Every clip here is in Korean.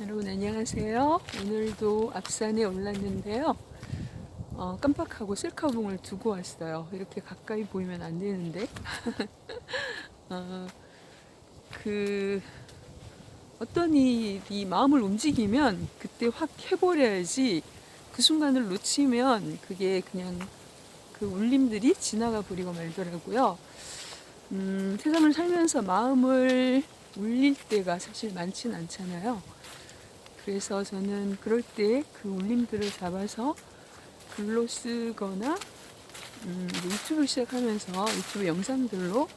여러분 안녕하세요. 오늘도 앞산에 올랐는데요. 깜빡하고 셀카봉을 두고 왔어요. 이렇게 가까이 보이면 안 되는데. 어, 그 어떤 일이 마음을 움직이면 그때 확 해버려야지, 그 순간을 놓치면 그게 그냥 그 울림들이 지나가 버리고 말더라고요. 세상을 살면서 마음을 울릴 때가 사실 많진 않잖아요. 그래서 저는 그럴 때 그 울림들을 잡아서 글로 쓰거나 이제 유튜브를 시작하면서 유튜브 영상들로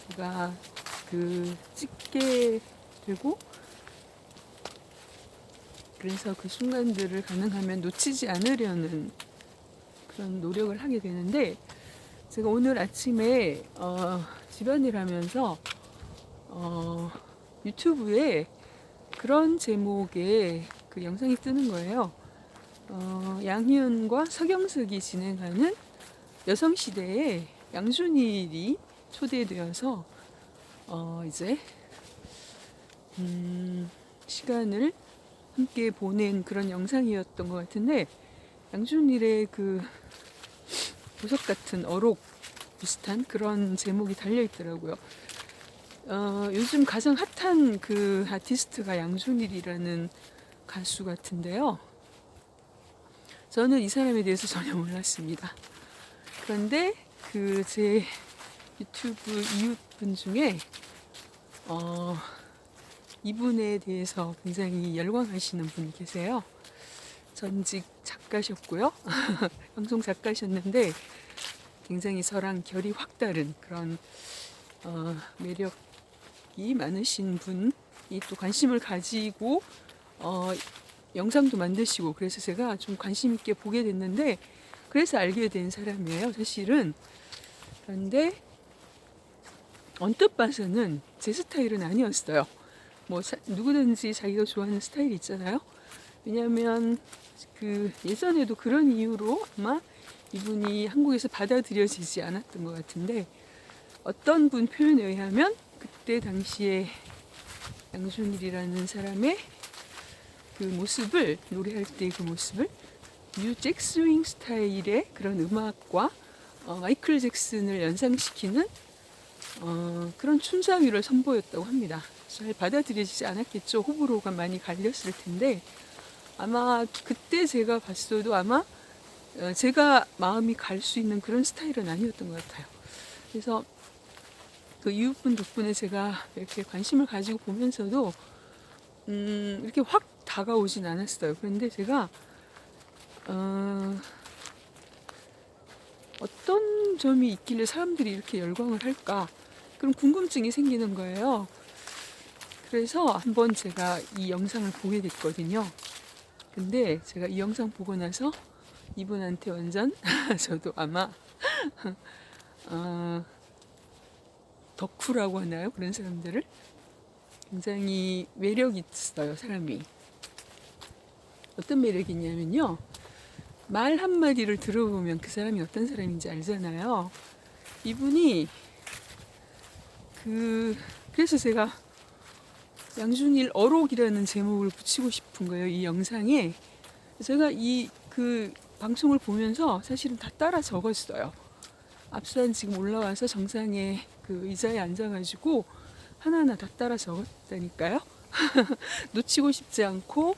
제가 찍게 되고, 그래서 그 순간들을 가능하면 놓치지 않으려는 그런 노력을 하게 되는데, 제가 오늘 아침에 집안일 하면서 유튜브에 그런 제목의 그 영상이 뜨는 거예요. 양희은과 서경석이 진행하는 여성시대에 양준일이 초대되어서 이제 시간을 함께 보낸 그런 영상이었던 것 같은데, 양준일의 그 보석 같은 어록 비슷한 그런 제목이 달려 있더라고요. 요즘 가장 핫한 그 아티스트가 양준일이라는 가수 같은데요. 저는 이 사람에 대해서 전혀 몰랐습니다. 그런데 그 제 유튜브 이웃분 중에 이분에 대해서 굉장히 열광하시는 분이 계세요. 전직 작가셨고요. 방송 작가셨는데 굉장히 저랑 결이 확 다른 그런 매력이 많으신 분이 또 관심을 가지고 영상도 만드시고, 그래서 제가 좀 관심 있게 보게 됐는데, 그래서 알게 된 사람이에요, 사실은. 그런데 언뜻 봐서는 제 스타일은 아니었어요. 뭐 누구든지 자기가 좋아하는 스타일이 있잖아요. 왜냐하면 그 예전에도 그런 이유로 아마 이분이 한국에서 받아들여지지 않았던 것 같은데, 어떤 분 표현에 의하면 그때 당시에 양준일이라는 사람의 그 모습을, 노래할 때 그 모습을 뉴 잭 스윙 스타일의 그런 음악과 마이클 잭슨을 연상시키는 그런 춤사위를 선보였다고 합니다. 잘 받아들여지지 않았겠죠. 호불호가 많이 갈렸을 텐데, 아마 그때 제가 봤어도 아마 제가 마음이 갈 수 있는 그런 스타일은 아니었던 것 같아요. 그래서 그 이웃분 덕분에 제가 이렇게 관심을 가지고 보면서도 이렇게 확 다가오진 않았어요. 그런데 제가 어떤 점이 있길래 사람들이 이렇게 열광을 할까, 그런 궁금증이 생기는 거예요. 그래서 한번 제가 이 영상을 보게 됐거든요. 근데 제가 이 영상 보고 나서 이분한테 완전 저도 아마 덕후라고 하나요? 그런 사람들을 굉장히 매력이 있어요, 사람이. 어떤 매력이 있냐면요, 말 한마디를 들어보면 그 사람이 어떤 사람인지 알잖아요. 이분이 그래서 제가 양준일 어록이라는 제목을 붙이고 싶은 거예요, 이 영상에. 제가 이 방송을 보면서 사실은 다 따라 적었어요. 앞산 지금 올라와서 정상에 그 의자에 앉아가지고 하나하나 다 따라 적었다니까요. 놓치고 싶지 않고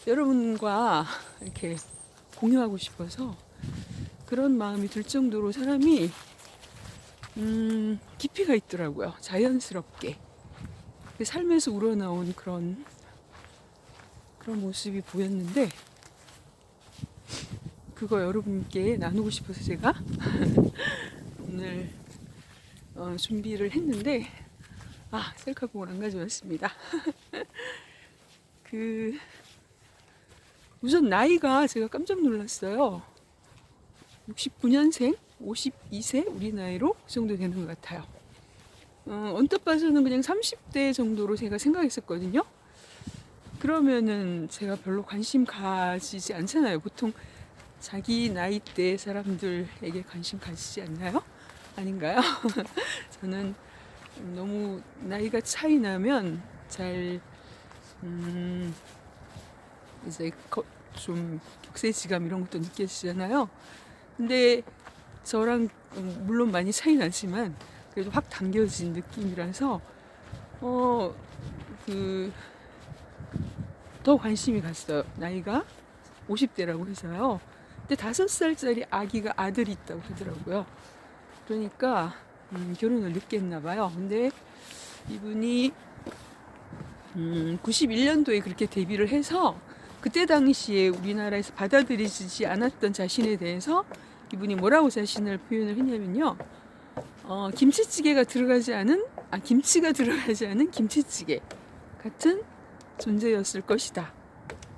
여러분과 이렇게 공유하고 싶어서 그런 마음이 들 정도로 사람이 깊이가 있더라고요. 자연스럽게 삶에서 우러나온 그런 모습이 보였는데, 그거 여러분께 나누고 싶어서 제가 오늘 준비를 했는데, 셀카봉을 안 가져왔습니다. 우선 나이가 제가 깜짝 놀랐어요. 69년생, 52세, 우리 나이로 그 정도 되는 것 같아요. 언뜻 봐서는 그냥 30대 정도로 제가 생각했었거든요. 그러면은 제가 별로 관심 가지지 않잖아요. 보통 자기 나이대 사람들에게 관심 가지지 않나요? 아닌가요? 저는 너무 나이가 차이 나면 잘 이제 좀 격세지감 이런 것도 느껴지잖아요. 근데 저랑 물론 많이 차이 나지만 그래도 확 당겨진 느낌이라서 그 더 관심이 갔어요. 나이가 50대라고 해서요. 근데 5살짜리 아기가 아들이 있다고 하더라고요. 그러니까 결혼을 늦게 했나 봐요. 근데 이분이 91년도에 그렇게 데뷔를 해서 그때 당시에 우리나라에서 받아들이지 않았던 자신에 대해서 이분이 뭐라고 자신을 표현을 했냐면요. 김치가 들어가지 않은 김치찌개 같은 존재였을 것이다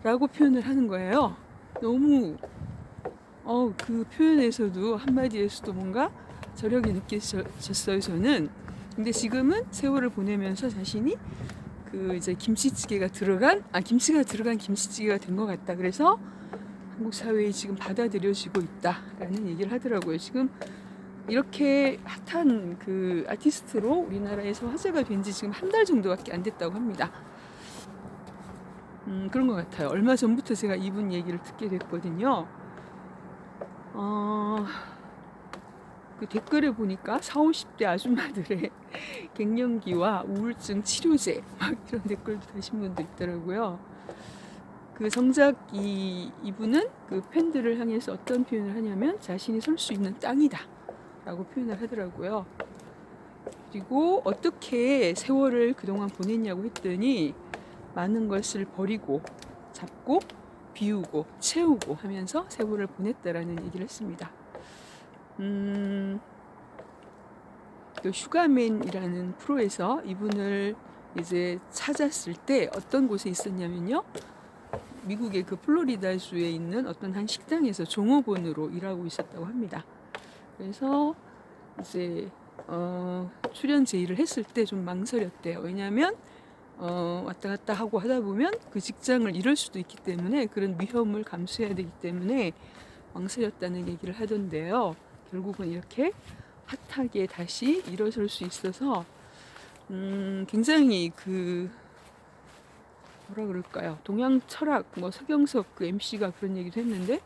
라고 표현을 하는 거예요. 너무 그 표현에서도 한마디에서도 뭔가 저력이 느껴졌어요, 저는. 근데 지금은 세월을 보내면서 자신이 그 이제 김치가 들어간 김치찌개가 된 것 같다. 그래서 한국 사회에 지금 받아들여지고 있다라는 얘기를 하더라고요. 지금 이렇게 핫한 그 아티스트로 우리나라에서 화제가 된 지 지금 한 달 정도밖에 안 됐다고 합니다. 그런 것 같아요. 얼마 전부터 제가 이분 얘기를 듣게 됐거든요. 그 댓글에 보니까 40, 50대 아줌마들의 갱년기와 우울증 치료제 막 이런 댓글도 다신 분도 있더라고요. 그 정작 이분은 그 팬들을 향해서 어떤 표현을 하냐면 자신이 설 수 있는 땅이다 라고 표현을 하더라고요. 그리고 어떻게 세월을 그동안 보냈냐고 했더니 많은 것을 버리고 잡고 비우고 채우고 하면서 세월을 보냈다라는 얘기를 했습니다. 그 슈가맨이라는 프로에서 이분을 이제 찾았을 때 어떤 곳에 있었냐면요. 미국의 그 플로리다주에 있는 어떤 한 식당에서 종업원으로 일하고 있었다고 합니다. 그래서 이제 출연 제의를 했을 때 좀 망설였대요. 왜냐하면 왔다 갔다 하고 하다 보면 그 직장을 잃을 수도 있기 때문에 그런 위험을 감수해야 되기 때문에 망설였다는 얘기를 하던데요. 결국은 이렇게 핫하게 다시 일어설 수 있어서 굉장히 그 뭐라 그럴까요? 동양 철학 뭐 서경석 그 MC가 그런 얘기도 했는데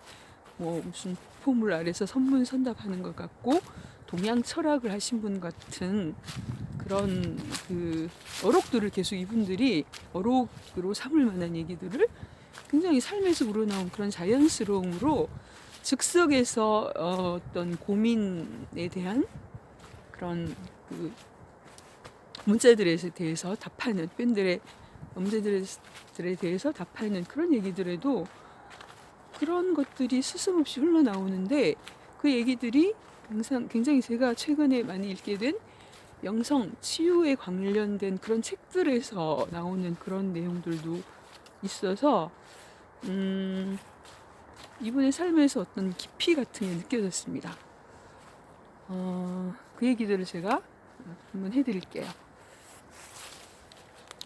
뭐 무슨 포물 아래서 선문선답하는 것 같고 동양 철학을 하신 분 같은 그런 그 어록들을 계속 이분들이 어록으로 삼을 만한 얘기들을 굉장히 삶에서 우러나온 그런 자연스러움으로 즉석에서 어떤 고민에 대한 그런 그 문자들에 대해서 답하는 팬들의 문제들에 대해서 답하는 그런 얘기들에도 그런 것들이 스스럼없이 흘러나오는데 그 얘기들이 굉장히 제가 최근에 많이 읽게 된 영성, 치유에 관련된 그런 책들에서 나오는 그런 내용들도 있어서 이분의 삶에서 어떤 깊이 같은 게 느껴졌습니다. 그 얘기들을 제가 한번 해드릴게요.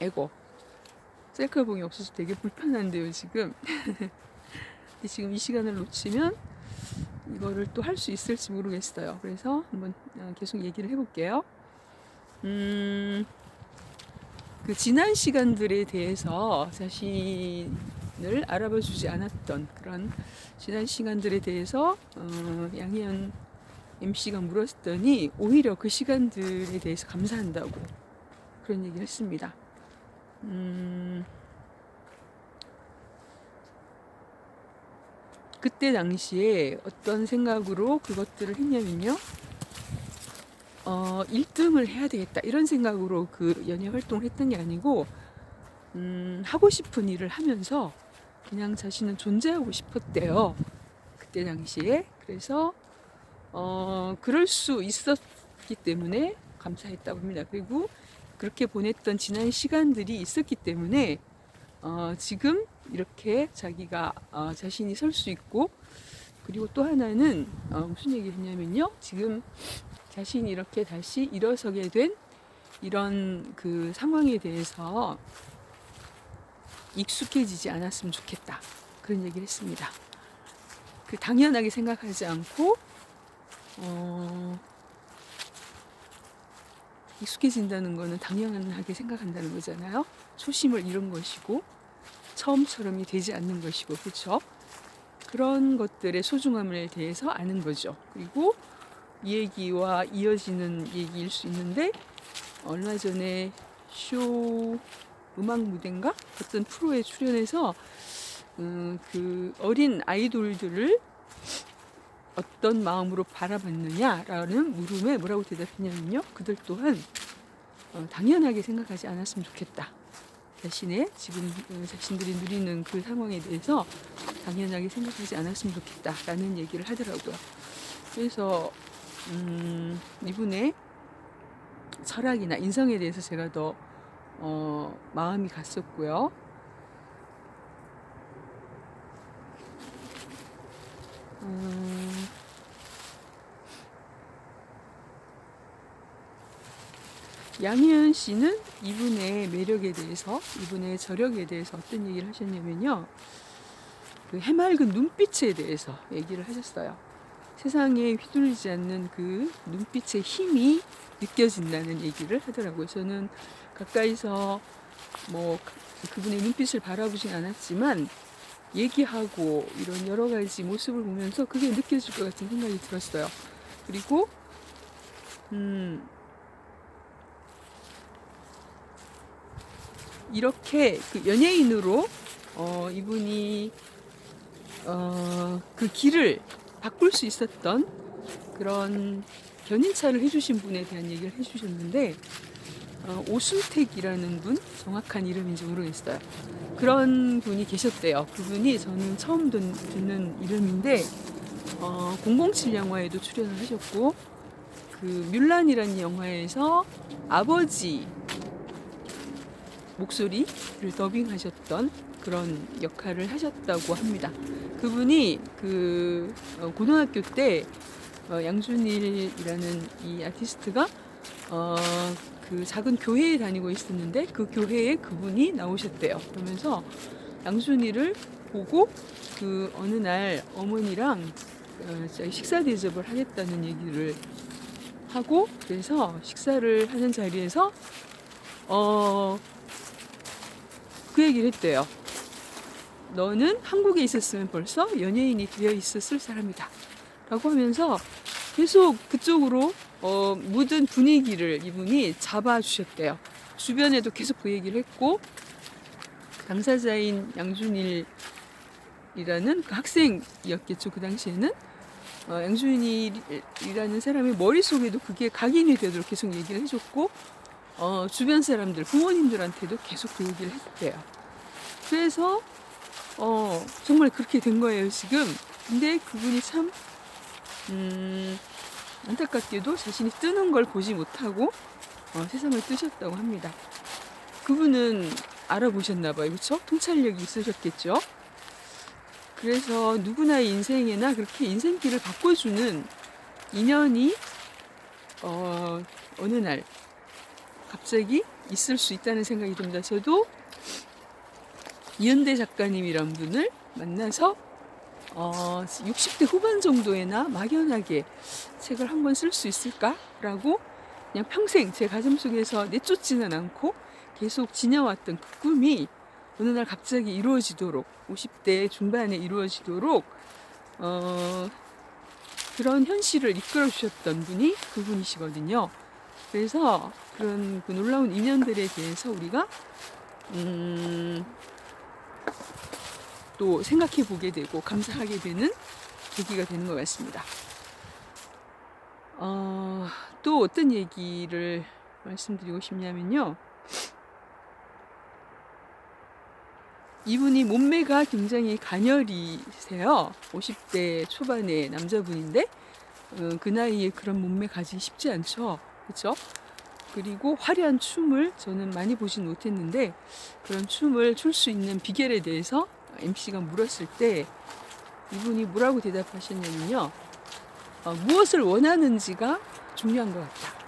에고 셀카봉이 없어서 되게 불편한데요 지금. 근데 지금 이 시간을 놓치면 이거를 또 할 수 있을지 모르겠어요. 그래서 한번 계속 얘기를 해볼게요. 그 지난 시간들에 대해서 자신을 알아봐 주지 않았던 그런 지난 시간들에 대해서 양희연 MC가 물었더니 오히려 그 시간들에 대해서 감사한다고 그런 얘기를 했습니다. 그때 당시에 어떤 생각으로 그것들을 했냐면요. 1등을 해야 되겠다 이런 생각으로 그 연예 활동을 했던 게 아니고 하고 싶은 일을 하면서 그냥 자신은 존재하고 싶었대요. 그때 당시에. 그래서 그럴 수 있었기 때문에 감사했다고 합니다. 그리고 그렇게 보냈던 지난 시간들이 있었기 때문에 지금 이렇게 자기가 자신이 설 수 있고 그리고 또 하나는 무슨 얘기를 했냐면요. 지금 자신이 이렇게 다시 일어서게 된 이런 그 상황에 대해서 익숙해지지 않았으면 좋겠다. 그런 얘기를 했습니다. 그 당연하게 생각하지 않고 익숙해진다는 거는 당연하게 생각한다는 거잖아요. 초심을 잃은 것이고 처음처럼이 되지 않는 것이고, 그렇죠? 그런 것들의 소중함에 대해서 아는 거죠. 그리고 이 얘기와 이어지는 얘기일 수 있는데, 얼마 전에 쇼 음악 무대인가 어떤 프로에 출연해서 그 어린 아이돌들을 어떤 마음으로 바라봤느냐라는 물음에 뭐라고 대답했냐면요, 그들 또한 당연하게 생각하지 않았으면 좋겠다. 자신의 지금 자신들이 누리는 그 상황에 대해서 당연하게 생각하지 않았으면 좋겠다라는 얘기를 하더라고요. 그래서 이분의 철학이나 인성에 대해서 제가 더 마음이 갔었고요. 양희은 씨는 이분의 매력에 대해서, 이분의 저력에 대해서 어떤 얘기를 하셨냐면요, 그 해맑은 눈빛에 대해서 얘기를 하셨어요. 세상에 휘둘리지 않는 그 눈빛의 힘이 느껴진다는 얘기를 하더라고요. 저는 가까이서 뭐 그분의 눈빛을 바라보진 않았지만 얘기하고 이런 여러 가지 모습을 보면서 그게 느껴질 것 같은 생각이 들었어요. 그리고 이렇게 그 연예인으로 이분이 그 길을 바꿀 수 있었던 그런 견인차를 해주신 분에 대한 얘기를 해주셨는데, 오순택이라는 분, 정확한 이름인지 모르겠어요. 그런 분이 계셨대요. 그분이 저는 처음 듣는 이름인데 007 영화에도 출연을 하셨고, 그 뮬란이라는 영화에서 아버지 목소리를 더빙하셨던 그런 역할을 하셨다고 합니다. 그분이 그 고등학교 때 양준일이라는 이 아티스트가 그 작은 교회에 다니고 있었는데 그 교회에 그분이 나오셨대요. 그러면서 양준일을 보고 그 어느 날 어머니랑 식사 대접을 하겠다는 얘기를 하고, 그래서 식사를 하는 자리에서 그 얘기를 했대요. 너는 한국에 있었으면 벌써 연예인이 되어 있었을 사람이다 라고 하면서 계속 그쪽으로 모든 분위기를 이분이 잡아주셨대요. 주변에도 계속 그 얘기를 했고, 당사자인 양준일이라는 그 학생이었겠죠. 그 당시에는 양준일이라는 사람의 머릿속에도 그게 각인이 되도록 계속 얘기를 해줬고, 주변 사람들, 부모님들한테도 계속 그 얘기를 했대요. 그래서 정말 그렇게 된 거예요, 지금. 근데 그분이 참 안타깝게도 자신이 뜨는 걸 보지 못하고 세상을 뜨셨다고 합니다. 그분은 알아보셨나 봐요. 그렇죠? 통찰력이 있으셨겠죠. 그래서 누구나의 인생에나 그렇게 인생길을 바꿔주는 인연이 어느 날 갑자기 있을 수 있다는 생각이 듭니다. 저도 이은대 작가님이란 분을 만나서 60대 후반 정도에나 막연하게 책을 한 권 쓸 수 있을까라고 그냥 평생 제 가슴속에서 내쫓지는 않고 계속 지녀왔던 그 꿈이 어느 날 갑자기 이루어지도록, 50대 중반에 이루어지도록 그런 현실을 이끌어 주셨던 분이 그분이시거든요. 그래서 그런 그 놀라운 인연들에 대해서 우리가 또 생각해 보게 되고 감사하게 되는 계기가 되는 것 같습니다. 또 어떤 얘기를 말씀드리고 싶냐면요, 이분이 몸매가 굉장히 가녀리세요. 50대 초반의 남자분인데 그 나이에 그런 몸매 가지기 쉽지 않죠. 그렇죠? 그리고 화려한 춤을 저는 많이 보진 못했는데 그런 춤을 출 수 있는 비결에 대해서 MC가 물었을 때 이분이 뭐라고 대답하셨냐면요, 무엇을 원하는지가 중요한 것 같다.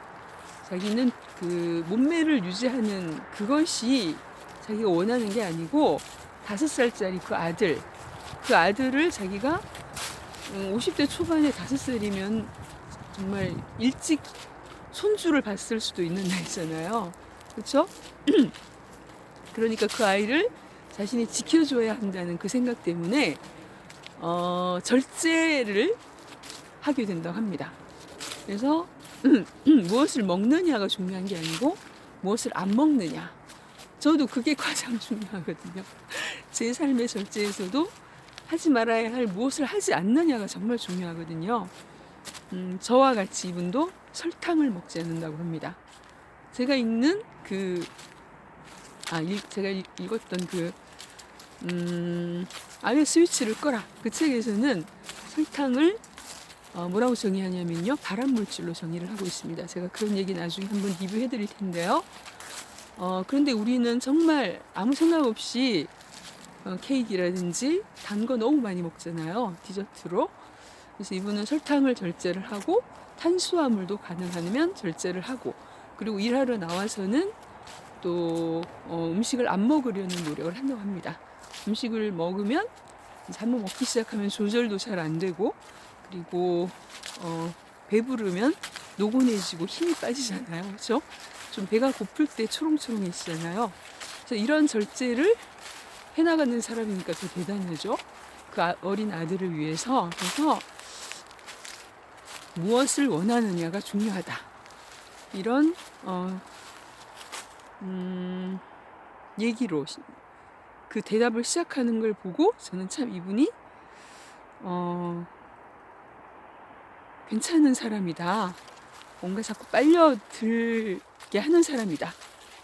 자기는 그 몸매를 유지하는 그것이 자기가 원하는 게 아니고 5살짜리 그 아들을 자기가 50대 초반에 5살이면 정말 일찍 손주를 봤을 수도 있는 나이잖아요. 그렇죠? 그러니까 그 아이를 자신이 지켜줘야 한다는 그 생각 때문에 절제를 하게 된다고 합니다. 그래서 무엇을 먹느냐가 중요한 게 아니고 무엇을 안 먹느냐. 저도 그게 가장 중요하거든요. 제 삶의 절제에서도 하지 말아야 할 무엇을 하지 않느냐가 정말 중요하거든요. 저와 같이 이분도 설탕을 먹지 않는다고 합니다. 제가 읽는 제가 읽었던 아예 스위치를 꺼라. 그 책에서는 설탕을 뭐라고 정의하냐면요. 발암물질로 정의를 하고 있습니다. 제가 그런 얘기 나중에 한번 리뷰해 드릴 텐데요. 그런데 우리는 정말 아무 생각 없이 케이크라든지 단 거 너무 많이 먹잖아요. 디저트로. 그래서 이분은 설탕을 절제를 하고 탄수화물도 가능하면 절제를 하고 그리고 일하러 나와서는 또 음식을 안 먹으려는 노력을 한다고 합니다. 음식을 먹으면 한번 먹기 시작하면 조절도 잘 안 되고 그리고 배부르면 노곤해지고 힘이 빠지잖아요. 그렇죠? 좀 배가 고플 때 초롱초롱해지잖아요. 그래서 이런 절제를 해나가는 사람이니까 더 대단하죠. 그 어린 아들을 위해서. 그래서 무엇을 원하느냐가 중요하다. 이런 얘기로 그 대답을 시작하는 걸 보고 저는 참 이분이 괜찮은 사람이다. 뭔가 자꾸 빨려들게 하는 사람이다.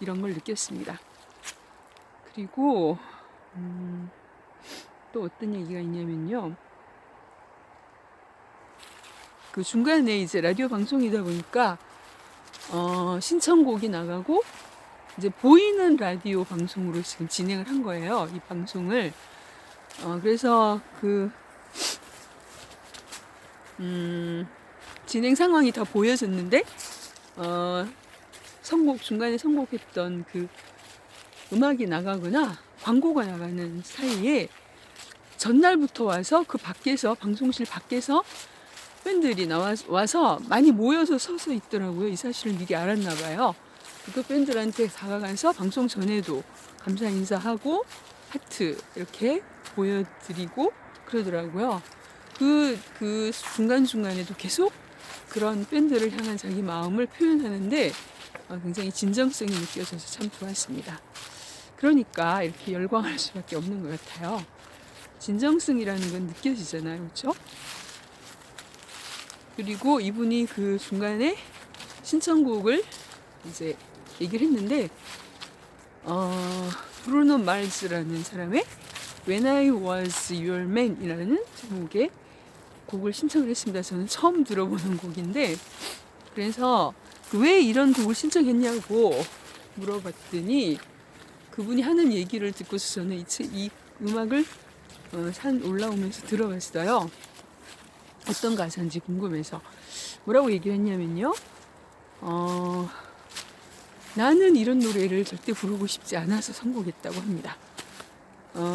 이런 걸 느꼈습니다. 그리고 또 어떤 얘기가 있냐면요. 그 중간에 이제 라디오 방송이다 보니까 신청곡이 나가고 이제 보이는 라디오 방송으로 지금 진행을 한 거예요. 이 방송을. 그래서 진행 상황이 다 보여졌는데 중간에 선곡했던 그 음악이 나가거나 광고가 나가는 사이에 전날부터 와서 그 밖에서 방송실 밖에서 팬들이 와서 많이 모여서 서서 있더라고요. 이 사실을 미리 알았나 봐요. 그 팬들한테 다가가서 방송 전에도 감사 인사하고 하트 이렇게 보여드리고 그러더라고요. 그 중간중간에도 계속 그런 팬들을 향한 자기 마음을 표현하는데 굉장히 진정성이 느껴져서 참 좋았습니다. 그러니까 이렇게 열광할 수밖에 없는 것 같아요. 진정성이라는 건 느껴지잖아요. 그렇죠? 그리고 이분이 그 중간에 신청곡을 이제 얘기를 했는데 브루노 마르스라는 사람의 When I Was Your Man 이라는 제목의 곡을 신청을 했습니다. 저는 처음 들어보는 곡인데 그래서 왜 이런 곡을 신청했냐고 물어봤더니 그분이 하는 얘기를 듣고서 저는 이 음악을 산 올라오면서 들어봤어요. 어떤 가사인지 궁금해서. 뭐라고 얘기를 했냐면요. 나는 이런 노래를 절대 부르고 싶지 않아서 선곡했다고 합니다.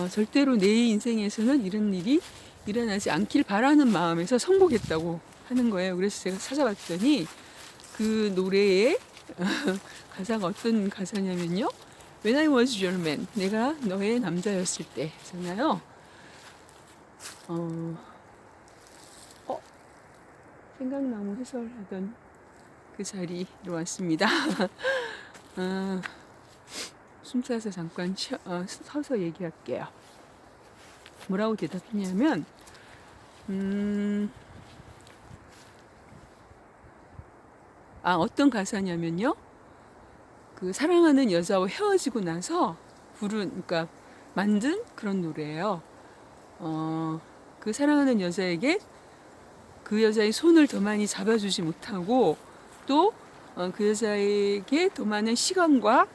절대로 내 인생에서는 이런 일이 일어나지 않길 바라는 마음에서 선곡했다고 하는 거예요. 그래서 제가 찾아봤더니 그 노래의 가사가 어떤 가사냐면요. When I was your man, 내가 너의 남자였을 때잖아요. 생각나무 해설하던 그 자리로 왔습니다. 숨차서 잠깐 서서 얘기할게요. 뭐라고 대답했냐면 어떤 가사냐면요. 그 사랑하는 여자와 헤어지고 나서 그러니까 만든 그런 노래예요. 그 사랑하는 여자에게 그 여자의 손을 더 많이 잡아주지 못하고 또 그 여자에게 더 많은 시간과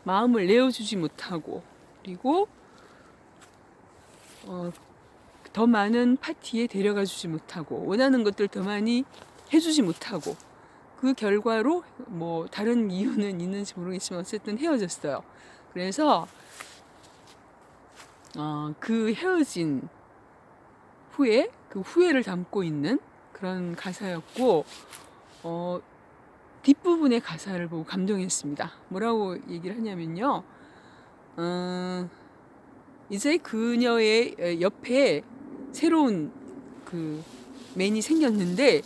마음을 내어주지 못하고 그리고 더 많은 파티에 데려가 주지 못하고 원하는 것들 더 많이 해주지 못하고 그 결과로 뭐 다른 이유는 있는지 모르겠지만 어쨌든 헤어졌어요. 그래서 그 헤어진 후에 그 후회를 담고 있는 그런 가사였고 뒷부분의 가사를 보고 감동했습니다. 뭐라고 얘기를 하냐면요. 이제 그녀의 옆에 새로운 그 맨이 생겼는데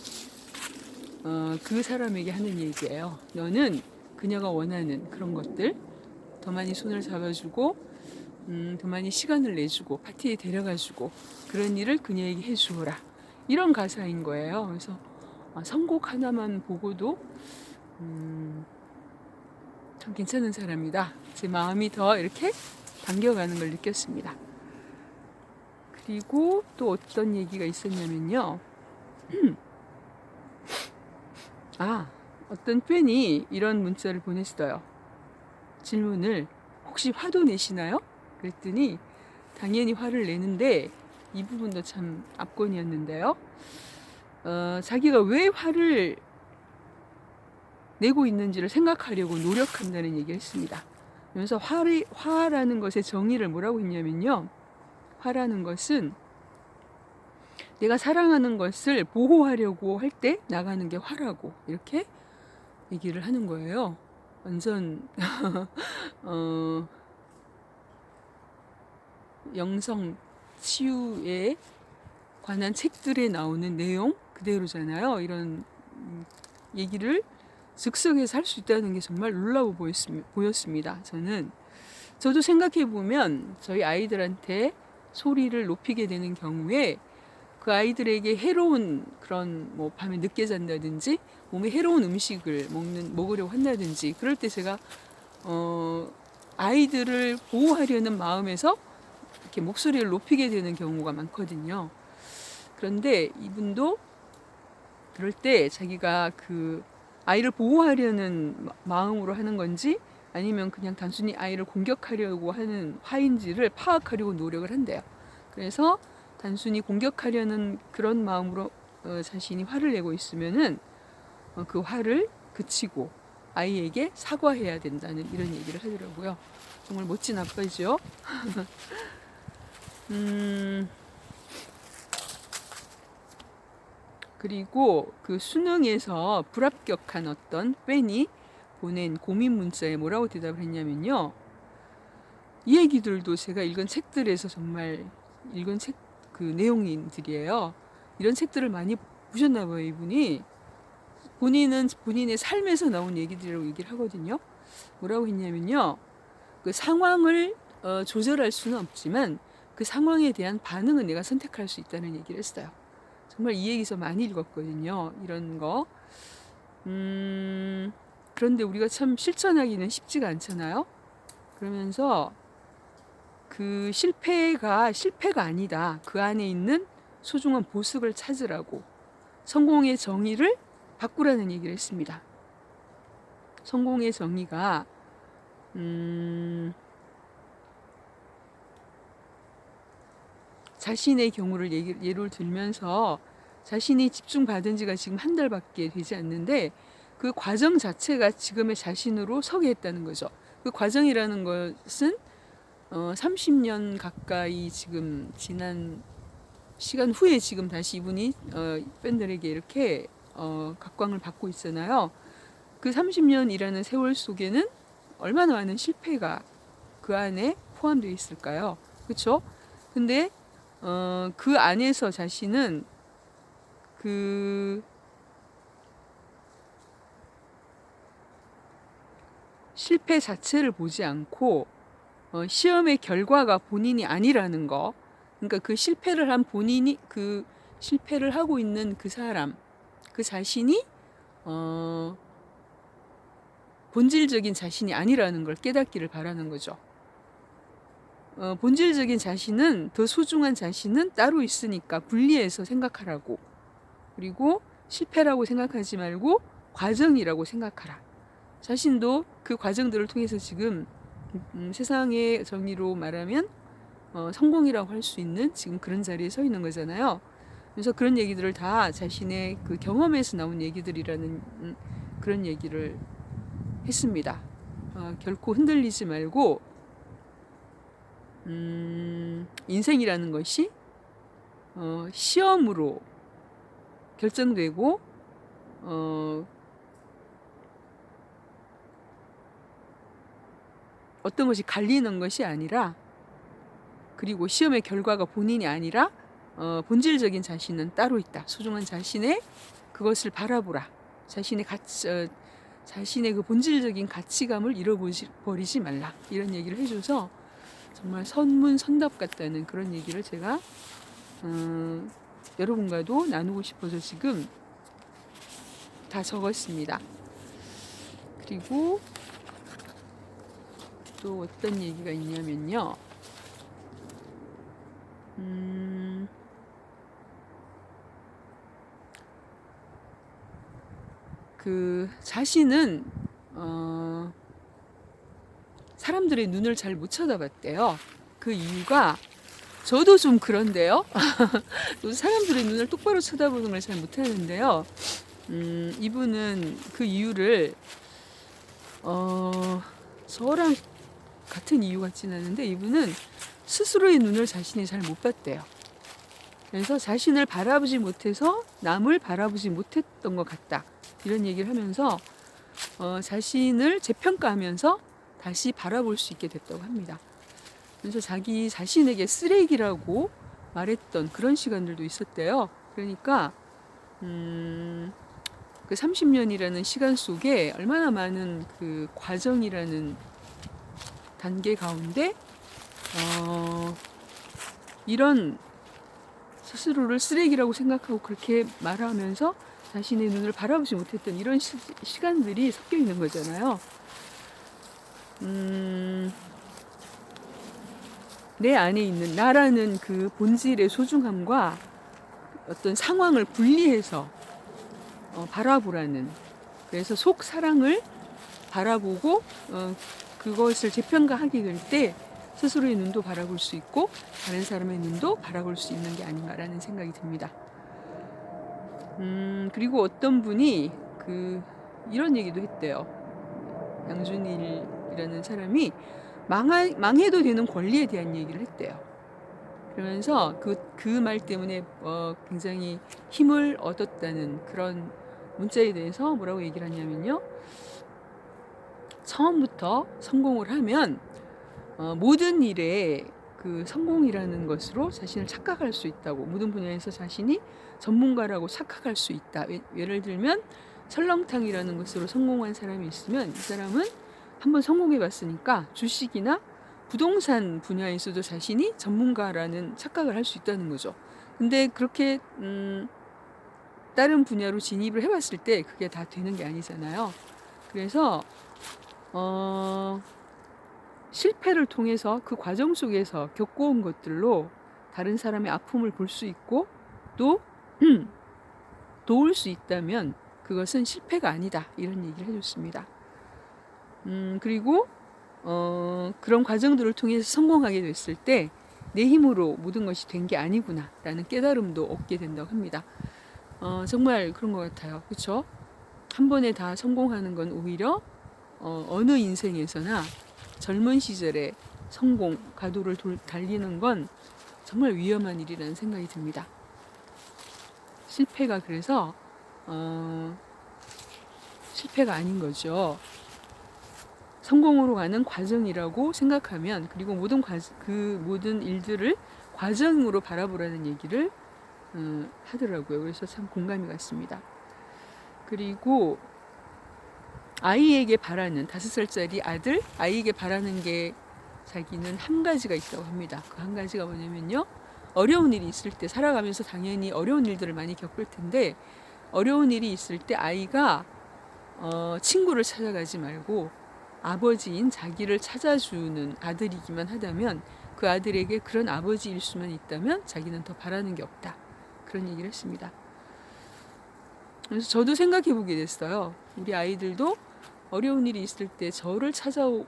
그 사람에게 하는 얘기예요. 너는 그녀가 원하는 그런 것들, 더 많이 손을 잡아주고 더 많이 시간을 내주고 파티에 데려가주고 그런 일을 그녀에게 해주어라. 이런 가사인 거예요. 그래서 선곡 하나만 보고도 참 괜찮은 사람이다. 제 마음이 더 이렇게 당겨가는 걸 느꼈습니다. 그리고 또 어떤 얘기가 있었냐면요. 어떤 팬이 이런 문자를 보냈어요. 질문을 혹시 화도 내시나요? 그랬더니 당연히 화를 내는데 이 부분도 참 압권이었는데요. 자기가 왜 화를 내고 있는지를 생각하려고 노력한다는 얘기를 했습니다. 그래서 화라는 것의 정의를 뭐라고 했냐면요. 화라는 것은 내가 사랑하는 것을 보호하려고 할 때 나가는 게 화라고 이렇게 얘기를 하는 거예요. 완전 영성 치유에 관한 책들에 나오는 내용 그대로잖아요. 이런 얘기를 즉석에서 할 수 있다는 게 정말 놀라워 보였습니다. 저도 생각해 보면 저희 아이들한테 소리를 높이게 되는 경우에 그 아이들에게 해로운 그런 뭐 밤에 늦게 잔다든지 몸에 해로운 음식을 먹으려고 한다든지 그럴 때 제가 아이들을 보호하려는 마음에서 이렇게 목소리를 높이게 되는 경우가 많거든요. 그런데 이분도 그럴 때 자기가 그 아이를 보호하려는 마음으로 하는 건지 아니면 그냥 단순히 아이를 공격하려고 하는 화인지를 파악하려고 노력을 한대요. 그래서 단순히 공격하려는 그런 마음으로 자신이 화를 내고 있으면은 그 화를 그치고 아이에게 사과해야 된다는 이런 얘기를 하더라고요. 정말 멋진 아빠죠. 그리고 그 수능에서 불합격한 어떤 팬이 보낸 고민 문자에 뭐라고 대답을 했냐면요. 이 얘기들도 제가 읽은 책들에서 정말 읽은 책 그 내용인들이에요. 이런 책들을 많이 보셨나 봐요, 이분이. 본인은 본인의 삶에서 나온 얘기들이라고 얘기를 하거든요. 뭐라고 했냐면요. 그 상황을 조절할 수는 없지만 그 상황에 대한 반응은 내가 선택할 수 있다는 얘기를 했어요. 정말 이 얘기서 많이 읽었거든요. 이런 거. 그런데 우리가 참 실천하기는 쉽지가 않잖아요. 그러면서 그 실패가 아니다. 그 안에 있는 소중한 보석을 찾으라고 성공의 정의를 바꾸라는 얘기를 했습니다. 성공의 정의가 자신의 경우를 예를 들면서 자신이 집중받은 지가 지금 한 달밖에 되지 않는데 그 과정 자체가 지금의 자신으로 서게 했다는 거죠. 그 과정이라는 것은 30년 가까이 지금 지난 시간 후에 지금 다시 이분이 팬들에게 이렇게 각광을 받고 있잖아요. 그 30년이라는 세월 속에는 얼마나 많은 실패가 그 안에 포함되어 있을까요? 그렇죠? 근데 그 안에서 자신은 그 실패 자체를 보지 않고 시험의 결과가 본인이 아니라는 거. 그러니까 그 실패를 한 본인이 그 실패를 하고 있는 그 사람, 그 자신이 본질적인 자신이 아니라는 걸 깨닫기를 바라는 거죠. 본질적인 자신은 더 소중한 자신은 따로 있으니까 분리해서 생각하라고. 그리고 실패라고 생각하지 말고 과정이라고 생각하라. 자신도 그 과정들을 통해서 지금 세상의 정의로 말하면 성공이라고 할 수 있는 지금 그런 자리에 서 있는 거잖아요. 그래서 그런 얘기들을 다 자신의 그 경험에서 나온 얘기들이라는 그런 얘기를 했습니다. 결코 흔들리지 말고 인생이라는 것이 시험으로 결정되고 어떤 것이 갈리는 것이 아니라, 그리고 시험의 결과가 본인이 아니라 본질적인 자신은 따로 있다. 소중한 자신의 그것을 바라보라. 자신의 그 본질적인 가치감을 잃어버리지 말라. 이런 얘기를 해줘서 정말 선문선답 같다는 그런 얘기를 제가 여러분과도 나누고 싶어서 지금 다 적었습니다. 그리고 또 어떤 얘기가 있냐면요. 그 자신은 사람들의 눈을 잘 못 쳐다봤대요. 그 이유가 저도 좀 그런데요. 저도 사람들의 눈을 똑바로 쳐다보는 걸 잘 못하는데요. 이분은 그 이유를 저랑 같은 이유 같지는 않은데, 이분은 스스로의 눈을 자신이 잘 못 봤대요. 그래서 자신을 바라보지 못해서 남을 바라보지 못했던 것 같다. 이런 얘기를 하면서 자신을 재평가하면서 다시 바라볼 수 있게 됐다고 합니다. 그래서 자기 자신에게 쓰레기라고 말했던 그런 시간들도 있었대요. 그러니까 그 30년이라는 시간 속에 얼마나 많은 그 과정이라는 단계 가운데 이런 스스로를 쓰레기라고 생각하고 그렇게 말하면서 자신의 눈을 바라보지 못했던 이런 시간들이 섞여 있는 거잖아요. 내 안에 있는 나라는 그 본질의 소중함과 어떤 상황을 분리해서 바라보라는, 그래서 속 사랑을 바라보고 그것을 재평가하게 될 때 스스로의 눈도 바라볼 수 있고 다른 사람의 눈도 바라볼 수 있는 게 아닌가라는 생각이 듭니다. 그리고 어떤 분이 이런 얘기도 했대요. 양준일이라는 사람이 망해도 되는 권리에 대한 얘기를 했대요. 그러면서 그 말 때문에 굉장히 힘을 얻었다는 그런 문자에 대해서 뭐라고 얘기를 하냐면요. 처음부터 성공을 하면 모든 일에 그 성공이라는 것으로 자신을 착각할 수 있다고, 모든 분야에서 자신이 전문가라고 착각할 수 있다. 예를 들면 설렁탕이라는 것으로 성공한 사람이 있으면 이 사람은 한번 성공해 봤으니까 주식이나 부동산 분야에서도 자신이 전문가라는 착각을 할 수 있다는 거죠. 근데 그렇게 다른 분야로 진입을 해봤을 때 그게 다 되는 게 아니잖아요. 그래서 실패를 통해서 그 과정 속에서 겪어온 것들로 다른 사람의 아픔을 볼 수 있고 또 도울 수 있다면 그것은 실패가 아니다. 이런 얘기를 해줬습니다. 그리고 그런 과정들을 통해서 성공하게 됐을 때 내 힘으로 모든 것이 된 게 아니구나 라는 깨달음도 얻게 된다고 합니다. 정말 그런 것 같아요. 그렇죠? 한 번에 다 성공하는 건 오히려 어느 인생에서나 젊은 시절에 성공, 가도를 달리는 건 정말 위험한 일이라는 생각이 듭니다. 실패가 그래서 실패가 아닌 거죠. 성공으로 가는 과정이라고 생각하면, 그리고 모든 일들을 과정으로 바라보라는 얘기를 하더라고요. 그래서 참 공감이 갔습니다. 그리고 아이에게 바라는 5살짜리 아이에게 바라는 게 자기는 한 가지가 있다고 합니다. 그 한 가지가 뭐냐면요. 어려운 일이 있을 때, 살아가면서 당연히 어려운 일들을 많이 겪을 텐데, 어려운 일이 있을 때 아이가 친구를 찾아가지 말고 아버지인 자기를 찾아주는 아들이기만 하다면, 그 아들에게 그런 아버지일 수만 있다면 자기는 더 바라는 게 없다. 그런 얘기를 했습니다. 그래서 저도 생각해 보게 됐어요. 우리 아이들도 어려운 일이 있을 때 저를 찾아올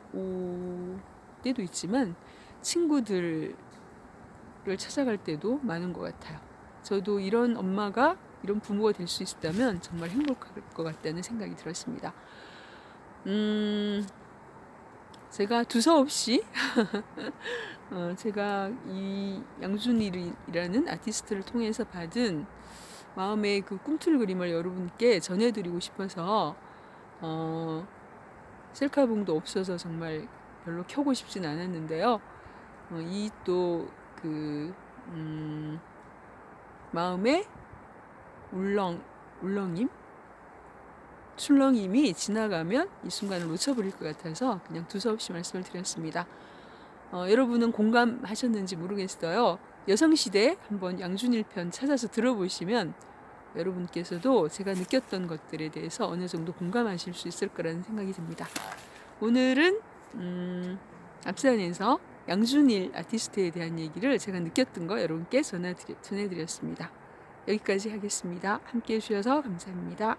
때도 있지만 친구들을 찾아갈 때도 많은 것 같아요. 저도 이런 엄마가, 이런 부모가 될 수 있다면 정말 행복할 것 같다는 생각이 들었습니다. 제가 두서없이 제가 이 양준일이라는 아티스트를 통해서 받은 마음의 그 꿈틀 그림을 여러분께 전해드리고 싶어서 셀카봉도 없어서 정말 별로 켜고 싶진 않았는데요. 이 또 마음의 울렁임? 출렁임이 지나가면 이 순간을 놓쳐버릴 것 같아서 그냥 두서없이 말씀을 드렸습니다. 여러분은 공감하셨는지 모르겠어요. 여성시대 한번 양준일 편 찾아서 들어보시면 여러분께서도 제가 느꼈던 것들에 대해서 어느 정도 공감하실 수 있을 거라는 생각이 듭니다. 오늘은 앞산에서 양준일 아티스트에 대한 얘기를 제가 느꼈던 거 여러분께 전해드렸습니다. 여기까지 하겠습니다. 함께 해주셔서 감사합니다.